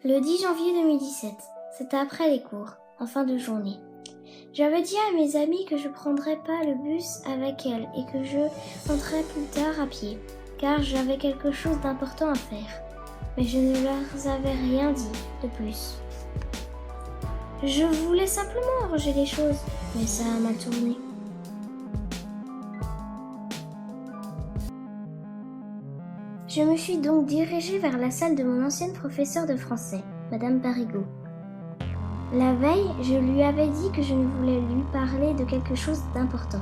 Le 10 janvier 2017, c'était après les cours, en fin de journée. J'avais dit à mes amis que je prendrais pas le bus avec elles et que je rentrais plus tard à pied, car j'avais quelque chose d'important à faire. Mais je ne leur avais rien dit de plus. Je voulais simplement arranger les choses, mais ça a mal tourné. Je me suis donc dirigée vers la salle de mon ancienne professeure de français, Madame Parigot. La veille, je lui avais dit que je ne voulais lui parler de quelque chose d'important,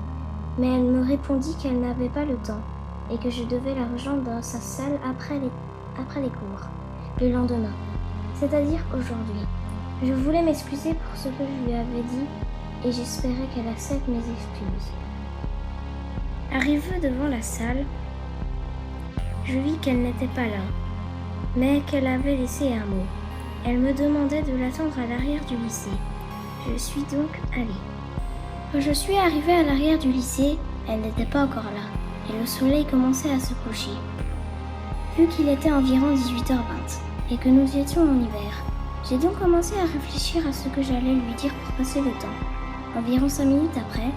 mais elle me répondit qu'elle n'avait pas le temps et que je devais la rejoindre dans sa salle après les cours, le lendemain, c'est-à-dire aujourd'hui. Je voulais m'excuser pour ce que je lui avais dit et j'espérais qu'elle accepte mes excuses. Arrivée devant la salle, je vis qu'elle n'était pas là, mais qu'elle avait laissé un mot. Elle me demandait de l'attendre à l'arrière du lycée. Je suis donc allée. Quand je suis arrivée à l'arrière du lycée, elle n'était pas encore là, et le soleil commençait à se coucher. Vu qu'il était environ 18h20, et que nous étions en hiver, j'ai donc commencé à réfléchir à ce que j'allais lui dire pour passer le temps. Environ 5 minutes après,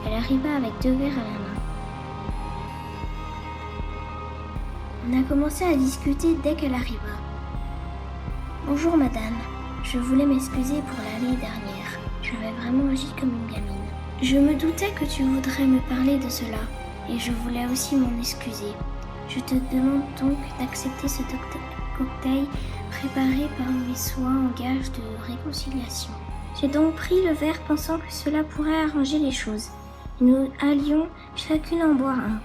elle arriva avec 2 verres à la main. On a commencé à discuter dès qu'elle arriva. Bonjour madame, je voulais m'excuser pour l'année dernière. J'avais vraiment agi comme une gamine. Je me doutais que tu voudrais me parler de cela, et je voulais aussi m'en excuser. Je te demande donc d'accepter ce cocktail préparé par mes soins en gage de réconciliation. J'ai donc pris le verre pensant que cela pourrait arranger les choses. Nous allions chacune en boire un.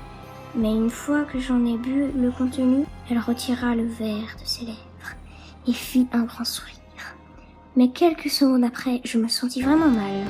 Mais une fois que j'en ai bu le contenu, elle retira le verre de ses lèvres et fit un grand sourire. Mais quelques secondes après, je me sentis vraiment mal.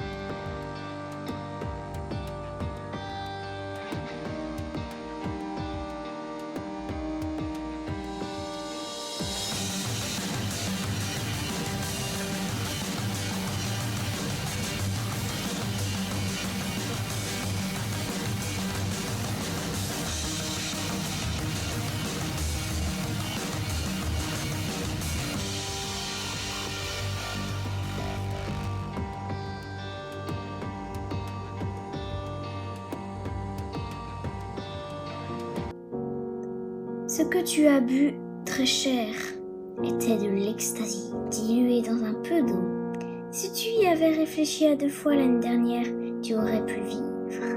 Ce que tu as bu, très cher, était de l'ecstasy diluée dans un peu d'eau. Si tu y avais réfléchi à 2 fois l'année dernière, tu aurais pu vivre.